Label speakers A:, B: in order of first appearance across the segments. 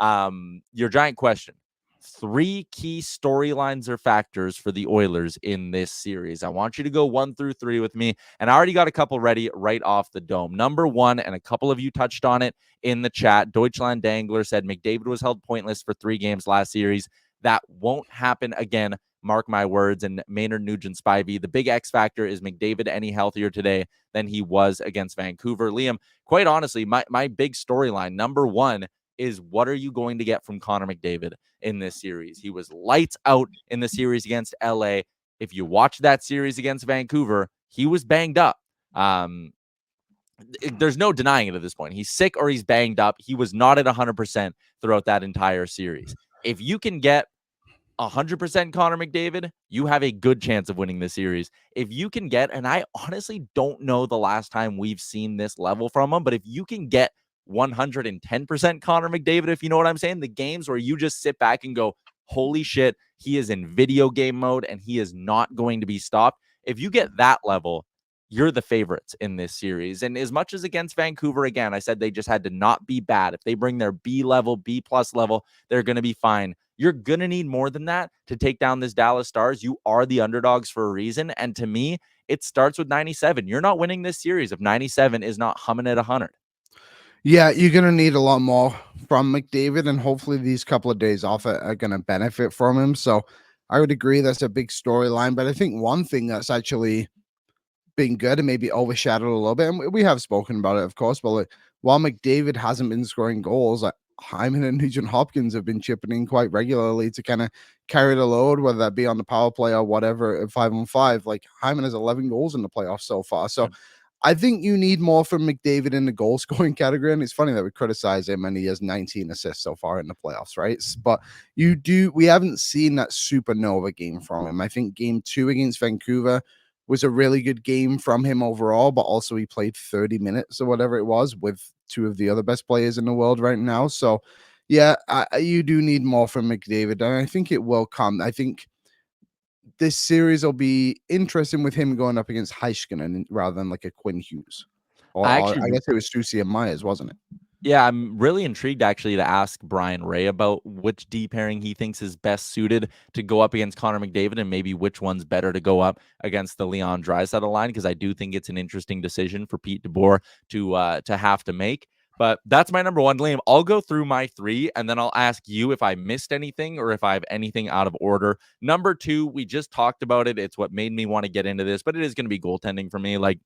A: Your giant question. 3 key storylines or factors for the Oilers in this series. I want you to go 1 through 3 with me, and I already got a couple ready right off the dome. Number 1, and a couple of you touched on it in the chat, Deutschland Dangler said McDavid was held pointless for 3 games last series. That won't happen again, mark my words. And Maynard Nugent Spivey, the big X factor is McDavid any healthier today than he was against Vancouver. Liam, quite honestly, my big storyline, number 1, is what are you going to get from Connor McDavid in this series? He was lights out in the series against LA. If you watch that series against Vancouver, he was banged up. There's no denying it at this point. He's sick or he's banged up. He was not at 100% throughout that entire series. If you can get 100% Connor McDavid, you have a good chance of winning this series. If you can get, and I honestly don't know the last time we've seen this level from him, but if you can get 110% Connor McDavid, if you know what I'm saying, the games where you just sit back and go, holy shit, he is in video game mode and he is not going to be stopped. If you get that level, you're the favorites in this series. And as much as against Vancouver, again, I said they just had to not be bad. If they bring their B level, B plus level, they're going to be fine. You're going to need more than that to take down this Dallas Stars. You are the underdogs for a reason. And to me, it starts with 97. You're not winning this series if 97 is not humming at 100.
B: Yeah, you're going to need a lot more from McDavid, and hopefully these couple of days off are going to benefit from him. So I would agree that's a big storyline. But I think one thing that's actually been good and maybe overshadowed a little bit, and we have spoken about it, of course, but like, while McDavid hasn't been scoring goals, like Hyman and Nugent-Hopkins have been chipping in quite regularly to kind of carry the load, whether that be on the power play or whatever, at 5-on-5. Like Hyman has 11 goals in the playoffs so far. So I think you need more from McDavid in the goal scoring category. And it's funny that we criticize him and he has 19 assists so far in the playoffs, right? But we haven't seen that supernova game from him. I think game 2 against Vancouver was a really good game from him overall, but also he played 30 minutes or whatever it was with 2 of the other best players in the world right now. So yeah, you do need more from McDavid, and I think it will come. I think this series will be interesting with him going up against Heiskanen rather than like a Quinn Hughes. Or I guess it was Susie and Myers, wasn't it?
A: Yeah, I'm really intrigued actually to ask Brian Ray about which D pairing he thinks is best suited to go up against Connor McDavid, and maybe which one's better to go up against the Leon Draisaitl line, because I do think it's an interesting decision for Pete DeBoer to have to make. But that's my number 1, Liam. I'll go through my 3, and then I'll ask you if I missed anything or if I have anything out of order. Number 2, we just talked about it. It's what made me want to get into this, but it is going to be goaltending for me. Like,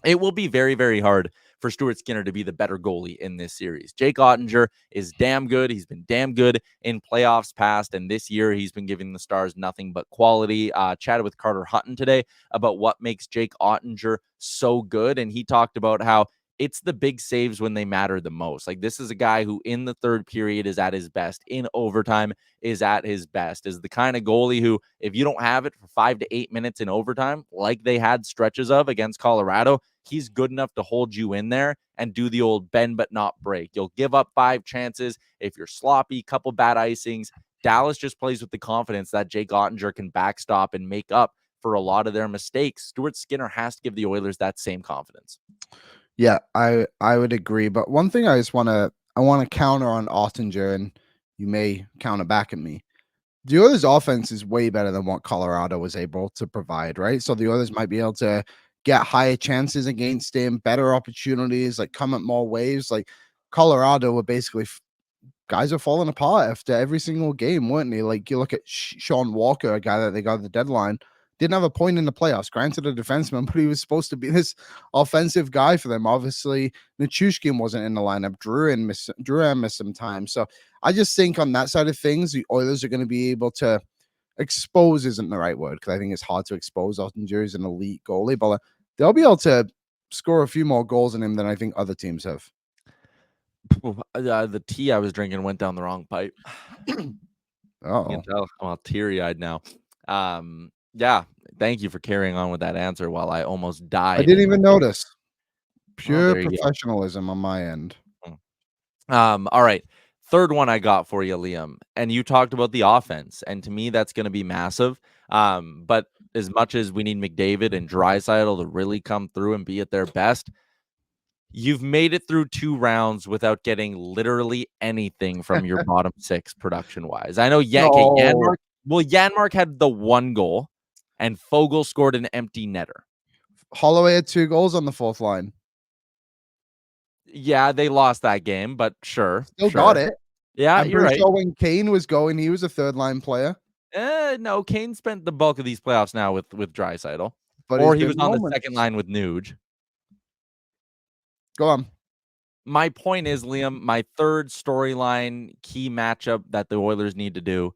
A: it will be very, very hard for Stuart Skinner to be the better goalie in this series. Jake Ottinger is damn good. He's been damn good in playoffs past, and this year he's been giving the Stars nothing but quality. Chatted with Carter Hutton today about what makes Jake Ottinger so good, and he talked about how it's the big saves when they matter the most. Like, this is a guy who in the third period is at his best, in overtime is at his best, is the kind of goalie who, if you don't have it for 5 to 8 minutes in overtime, like they had stretches of against Colorado, he's good enough to hold you in there and do the old bend but not break. You'll give up 5 chances if you're sloppy, couple bad icings. Dallas just plays with the confidence that Jake Ottinger can backstop and make up for a lot of their mistakes. Stuart Skinner has to give the Oilers that same confidence.
B: Yeah, I would agree. But one thing I want to counter on Ottinger, and you may counter back at me. The Oilers' offense is way better than what Colorado was able to provide, right? So the Oilers might be able to get higher chances against him, better opportunities, like come at more waves. Like Colorado were basically guys are falling apart after every single game, weren't they? Like you look at Sean Walker, a guy that they got at the deadline, didn't have a point in the playoffs. Granted, a defenseman, but he was supposed to be this offensive guy for them. Obviously, Nichushkin wasn't in the lineup. Drouin missed some time. So I just think on that side of things, the Oilers are going to be able to expose isn't the right word, because I think it's hard to expose. Ottinger is an elite goalie, but they'll be able to score a few more goals in him than I think other teams have.
A: The tea I was drinking went down the wrong pipe. You can tell I'm all teary-eyed now. Yeah, thank you for carrying on with that answer while I almost died.
B: I didn't even notice. Pure professionalism on my end.
A: All right. Third one I got for you, Liam. And you talked about the offense. And to me, that's going to be massive. But as much as we need McDavid and Draisaitl to really come through and be at their best, You've made it through 2 rounds without getting literally anything from your bottom 6 production-wise. I know okay,
B: No.
A: Janmark had the 1 goal, and Fogel scored an empty netter.
B: Holloway had 2 goals on the fourth line.
A: Yeah, they lost that game, but sure,
B: Still got
A: sure.
B: it.
A: Yeah,
B: I'm
A: you're
B: pretty
A: right.
B: sure when Kane was going, he was a third line player,
A: No, Kane spent the bulk of these playoffs now with Draisaitl,
B: but
A: or
B: he's
A: he
B: been
A: was on the second
B: moments.
A: line with Nuge.
B: Go on.
A: My point is, Liam, my third storyline key matchup that the Oilers need to do,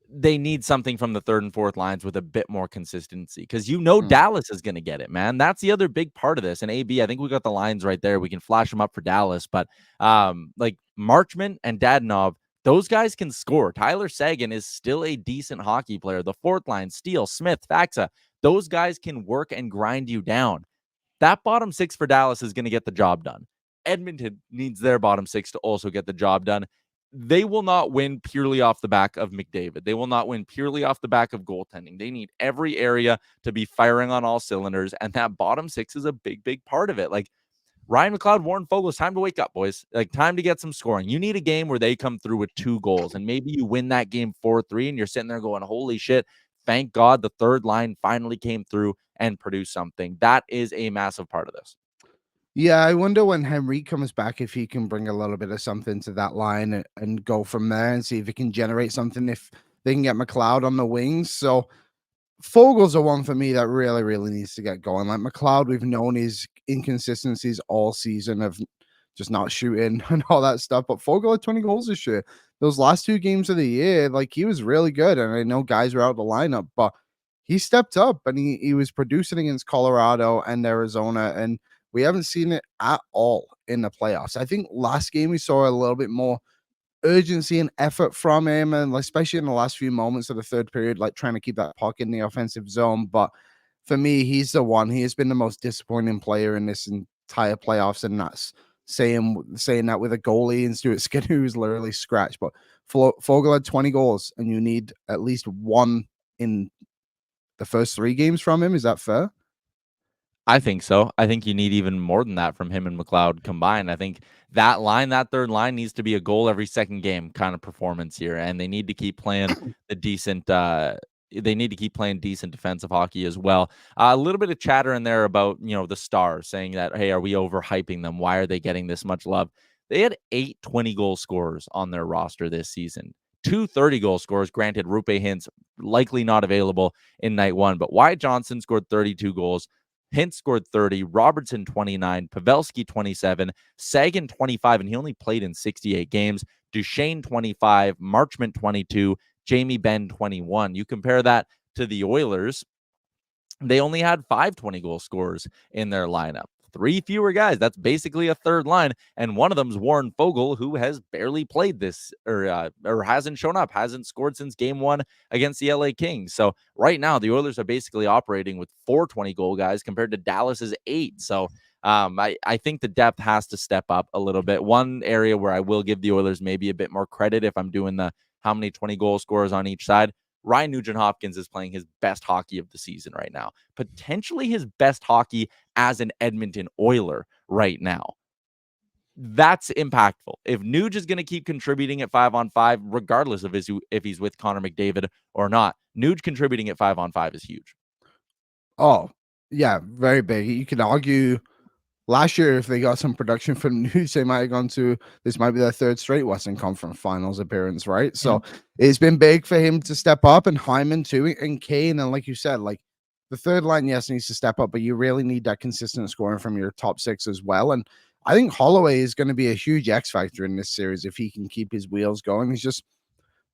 A: they need something from the third and fourth lines with a bit more consistency because
B: Mm.
A: Dallas is going to get it, man. That's the other big part of this. And AB, I think we got the lines right there. We can flash them up for Dallas, but like Marchment and Dadonov, those guys can score. Tyler Seguin is still a decent hockey player. The fourth line, Steele, Smith, Faxa, those guys can work and grind you down. That bottom 6 for Dallas is going to get the job done. Edmonton needs their bottom 6 to also get the job done. They will not win purely off the back of McDavid. They will not win purely off the back of goaltending. They need every area to be firing on all cylinders, and that bottom 6 is a big, big part of it. Like Ryan McLeod, Warren Fogle, it's time to wake up, boys. Like, time to get some scoring. You need a game where they come through with 2 goals, and maybe you win that game 4-3, and you're sitting there going, holy shit, thank God the third line finally came through and produced something. That is a massive part of this.
B: Yeah, I wonder when Henry comes back if he can bring a little bit of something to that line and go from there and see if he can generate something if they can get McLeod on the wings. So Fogel's the one for me that really, really needs to get going. Like McLeod, we've known his inconsistencies all season of just not shooting and all that stuff. But Fogel had 20 goals this year. Those last 2 games of the year, like he was really good. And I know guys were out of the lineup, but he stepped up and he was producing against Colorado and Arizona. And we haven't seen it at all in the playoffs. I think last game we saw a little bit more urgency and effort from him, and especially in the last few moments of the third period, like trying to keep that puck in the offensive zone. But for me, he's the one. He has been the most disappointing player in this entire playoffs, and that's saying that with a goalie and Stuart Skinner who's literally scratched. But Fogel had 20 goals, and you need at least one in the first 3 games from him. Is that fair?
A: I think so. I think you need even more than that from him and McLeod combined. I think that line, that third line needs to be a goal every second game kind of performance here. And they need to keep playing the decent they need to keep playing decent defensive hockey as well. A little bit of chatter in there about, the Stars saying that, hey, are we overhyping them? Why are they getting this much love? They had 8 20-goal scorers on their roster this season. 2 30-goal scorers, granted, Rupe Hintz likely not available in night 1, but Wyatt Johnson scored 32 goals. Hintz scored 30, Robertson 29, Pavelski 27, Sagan 25, and he only played in 68 games. Duchesne 25, Marchment 22, Jamie Benn 21. You compare that to the Oilers, they only had 5 20-goal scorers in their lineup. 3 fewer guys. That's basically a third line, and one of them's Warren Fogle, who has barely played this or hasn't shown up, hasn't scored since game 1 against the LA Kings. So right now, the Oilers are basically operating with 4 20-goal guys compared to Dallas's 8. So I think the depth has to step up a little bit. One area where I will give the Oilers maybe a bit more credit if I'm doing the how many 20-goal scorers on each side. Ryan Nugent-Hopkins is playing his best hockey of the season right now, potentially his best hockey as an Edmonton Oiler right now. That's impactful. If Nuge is going to keep contributing at 5-on-5, regardless of if he's with Connor McDavid or not, Nuge contributing at 5-on-5 is huge.
B: Oh, yeah, very big. You could argue last year, if they got some production from News, they might have gone to this might be their 3rd straight Western Conference Finals appearance, right?
A: Yeah.
B: So it's been big for him to step up, and Hyman too, and Kane. And like you said, like the third line, yes, needs to step up, but you really need that consistent scoring from your top 6 as well. And I think Holloway is going to be a huge X factor in this series if he can keep his wheels going. He's just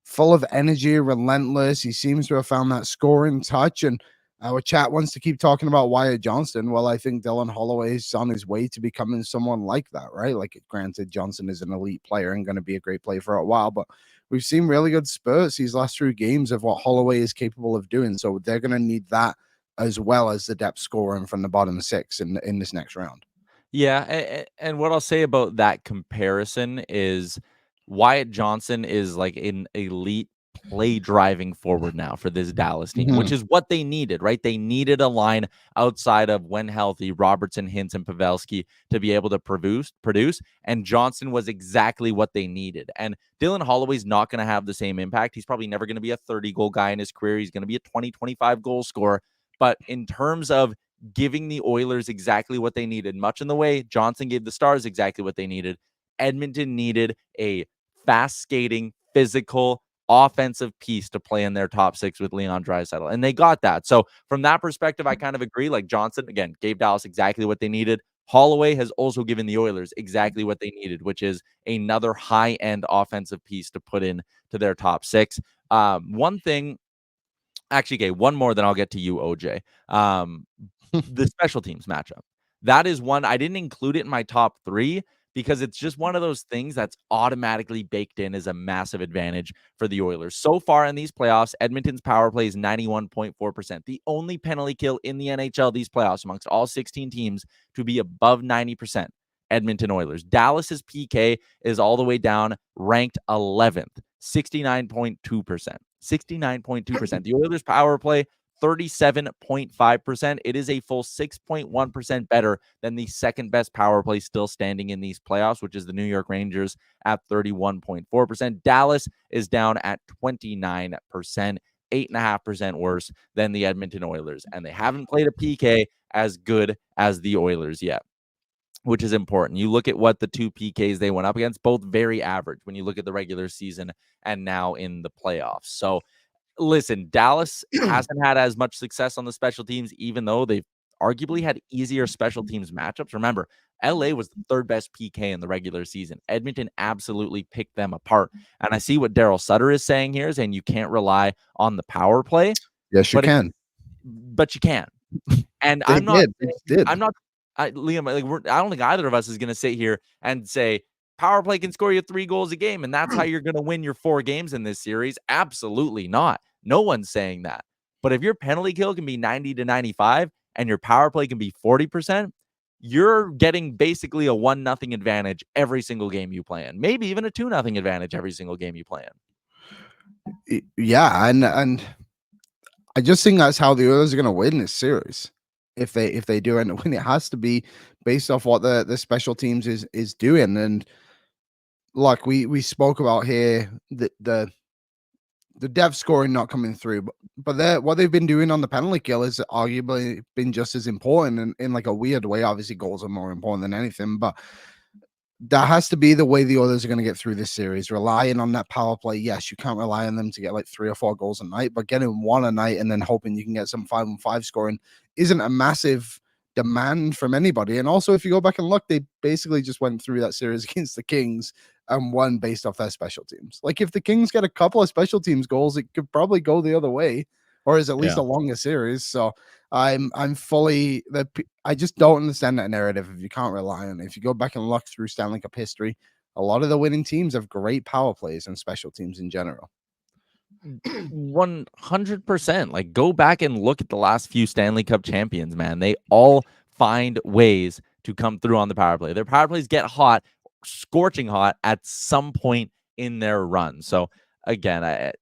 B: full of energy, relentless. He seems to have found that scoring touch. And our chat wants to keep talking about Wyatt Johnston. Well, I think Dylan Holloway is on his way to becoming someone like that, right? Like, granted, Johnson is an elite player and going to be a great player for a while, but we've seen really good spurts these last 2 games of what Holloway is capable of doing. So they're going to need that as well as the depth scoring from the bottom 6 in this next round.
A: Yeah, and what I'll say about that comparison is Wyatt Johnson is like an elite play driving forward now for this Dallas team, which
B: Mhm.
A: is what they needed, right? They needed a line outside of, when healthy, Robertson, Hintz, and Pavelski to be able to produce. And Johnson was exactly what they needed. And Dylan Holloway's not going to have the same impact. He's probably never going to be a 30-goal guy in his career. He's going to be a 20, 25 goal scorer. But in terms of giving the Oilers exactly what they needed, much in the way Johnson gave the Stars exactly what they needed, Edmonton needed a fast skating, physical, offensive piece to play in their top six with Leon Draisaitl, and they got that. So from that perspective, I kind of agree. Like, Johnson, again, gave Dallas exactly what they needed. Holloway has also given the Oilers exactly what they needed, which is another high-end offensive piece to put in to their top six. One thing, actually, okay, one more, then I'll get to you, OJ. The special teams matchup. That is one I didn't include it in my top 3 because it's just one of those things that's automatically baked in as a massive advantage for the Oilers. So far in these playoffs, Edmonton's power play is 91.4%, the only penalty kill in the NHL these playoffs amongst all 16 teams to be above 90%. Edmonton Oilers. Dallas's PK is all the way down, ranked 11th, 69.2%. 69.2%. The Oilers' power play, 37.5%. It is a full 6.1% better than the second best power play still standing in these playoffs, which is the New York Rangers at 31.4%. Dallas is down at 29%, 8.5% worse than the Edmonton Oilers. And they haven't played a PK as good as the Oilers yet, which is important. You look at what the 2 PKs they went up against, both very average when you look at the regular season and now in the playoffs. So listen, Dallas hasn't had as much success on the special teams, even though they've arguably had easier special teams matchups. Remember, LA was the 3rd best PK in the regular season. Edmonton absolutely picked them apart. And I see what Daryl Sutter is saying here, saying you can't rely on the power play,
B: Yes, you
A: but
B: can.
A: you can. And
B: They
A: I'm not
B: did. They
A: saying,
B: did.
A: I'm not, Liam, like, I don't think either of us is going to sit here and say power play can score you 3 goals a game, and that's how you're going to win your 4 games in this series. Absolutely not. No one's saying that. But if your penalty kill can be 90 to 95 and your power play can be 40%, you're getting basically a 1-0 advantage every single game you play in. Maybe even a 2-0 advantage every single game you play in.
B: Yeah, and I just think that's how the Oilers are going to win this series. If they do end up winning, it has to be based off what the special teams is doing. And like we spoke about here, the depth scoring not coming through, but what they've been doing on the penalty kill is arguably been just as important in like a weird way. Obviously, goals are more important than anything, but that has to be the way the Oilers are going to get through this series. Relying on that power play. Yes, you can't rely on them to get like 3 or 4 goals a night, but getting 1 a night and then hoping you can get some 5-on-5 scoring isn't a massive demand from anybody. And also, if you go back and look, they basically just went through that series against the Kings and won based off their special teams. Like, if the Kings get a couple of special teams goals, it could probably go the other way, or is at least
A: Yeah.
B: a longer series. So I'm fully that. I just don't understand that narrative. If you can't rely on it, if you go back and look through Stanley Cup history, a lot of the winning teams have great power plays and special teams in general.
A: 100%. Like, go back and look at the last few Stanley Cup champions, man. They all find ways to come through on the power play. Their power plays get hot, scorching hot at some point in their run. So again,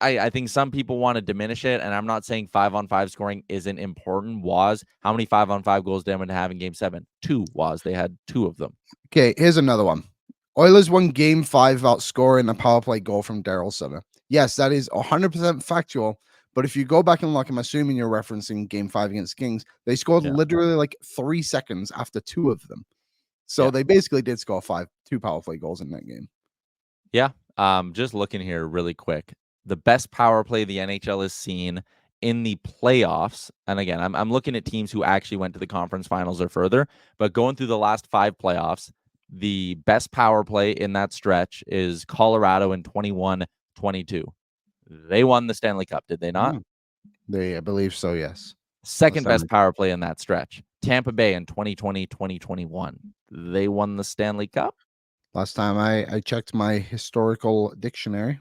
A: I think some people want to diminish it, and I'm not saying 5-on-5 scoring isn't important. Was how many 5-on-5 goals did Edmonton have in Game 7? 2. Was they had 2 of them.
B: Okay, here's another one. Oilers won Game 5 without scoring a power play goal from Daryl Sutter. Yes, that is 100% factual. But if you go back and look, I'm assuming you're referencing Game 5 against Kings. They scored
A: Yeah.
B: literally like 3 seconds after 2 of them. So
A: Yeah.
B: they basically did score 2 power play goals in that game.
A: Yeah. Just looking here really quick. The best power play the NHL has seen in the playoffs, and again, I'm looking at teams who actually went to the conference finals or further, but going through the last 5 playoffs, the best power play in that stretch is Colorado in 21-22. They won the Stanley Cup, did they not?
B: I believe so, yes.
A: Second best power play in that stretch, Tampa Bay in 2020-2021. They won the Stanley Cup.
B: Last time I checked my historical dictionary.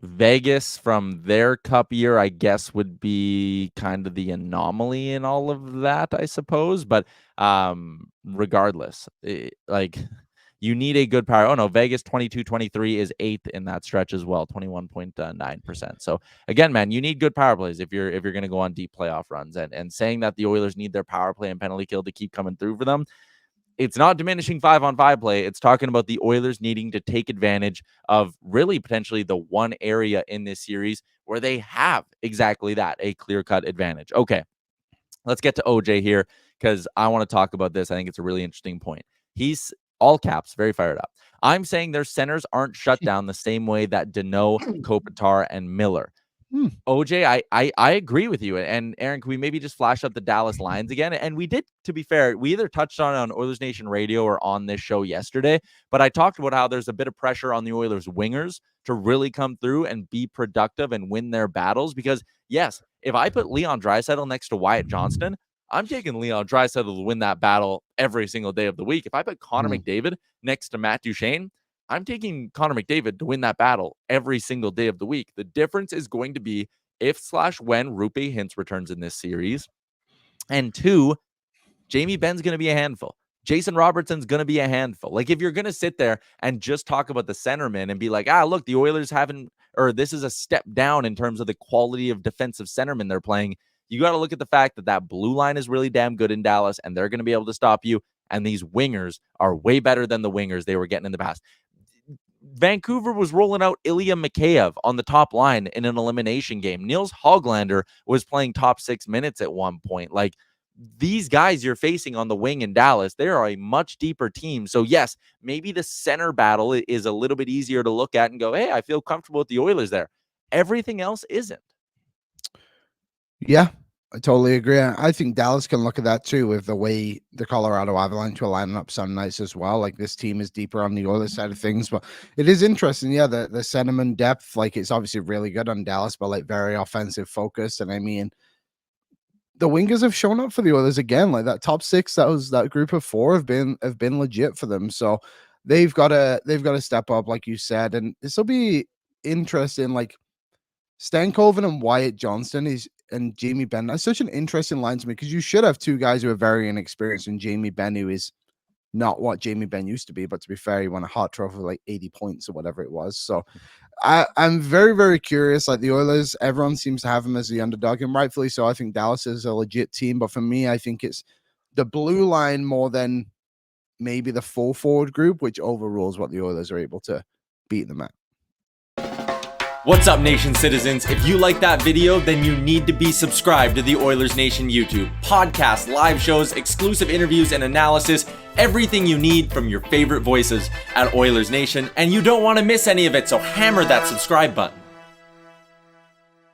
A: Vegas from their cup year, I guess, would be kind of the anomaly in all of that, I suppose. But regardless, like, You need a good power. Oh no, Vegas 22-23 is 8th in that stretch as well, 21.9%. So again, man, you need good power plays if you're going to go on deep playoff runs. And saying that the Oilers need their power play and penalty kill to keep coming through for them, it's not diminishing 5-on-5 play. It's talking about the Oilers needing to take advantage of really potentially the one area in this series where they have exactly that, a clear-cut advantage. Okay, let's get to OJ here because I want to talk about this. I think it's a really interesting point. He's all caps, very fired up. I'm saying their centers aren't shut down the same way that Deneau, Kopitar, and Miller. OJ, I agree with you. And Aaron, can we maybe just flash up the Dallas lines again? And we did, to be fair, we either touched on Oilers Nation Radio or on this show yesterday, but I talked about how there's a bit of pressure on the Oilers wingers to really come through and be productive and win their battles. Because yes, if I put Leon Draisaitl next to Wyatt Johnston, I'm taking Leon Draisaitl to win that battle every single day of the week. If I put Connor McDavid next to Matt Duchene, I'm taking Connor McDavid to win that battle every single day of the week. The difference is going to be if/when Roope Hintz returns in this series. And 2, Jamie Benn's going to be a handful. Jason Robertson's going to be a handful. Like, if you're going to sit there and just talk about the centerman and be like, look, the Oilers haven't, or this is a step down in terms of the quality of defensive centerman they're playing, you got to look at the fact that that blue line is really damn good in Dallas, and they're going to be able to stop you. And these wingers are way better than the wingers they were getting in the past. Vancouver was rolling out Ilya Mikheyev on the top line in an elimination game. Niels Höglander was playing top 6 minutes at one point. Like, these guys you're facing on the wing in Dallas, they are a much deeper team. So yes, maybe the center battle is a little bit easier to look at and go, hey, I feel comfortable with the Oilers there. Everything else isn't.
B: Yeah, I totally agree. I think Dallas can look at that too with the way the Colorado Avalanche will line up some nights as well. Like, this team is deeper on the Oilers side of things, but it is interesting. Yeah, the sentiment depth, like, it's obviously really good on Dallas, but like very offensive focused. And I mean, the wingers have shown up for the Oilers again. Like, that top 6, that group of 4 have been legit for them. So they've got to step up, like you said, and this will be interesting. Like, Stankoven and Wyatt Johnston and Jamie Benn. That's such an interesting line to me because you should have 2 guys who are very inexperienced, and Jamie Benn, who is not what Jamie Benn used to be. But to be fair, he won a Hart Trophy with like 80 points or whatever it was. So I'm very, very curious. Like, the Oilers, everyone seems to have him as the underdog, and rightfully so. I think Dallas is a legit team, but for me, I think it's the blue line more than maybe the full forward group, which overrules what the Oilers are able to beat them at.
C: What's up, Nation citizens? If you like that video, then you need to be subscribed to the Oilers Nation YouTube. Podcasts, live shows, exclusive interviews, and analysis. Everything you need from your favorite voices at Oilers Nation. And you don't want to miss any of it, so hammer that subscribe button.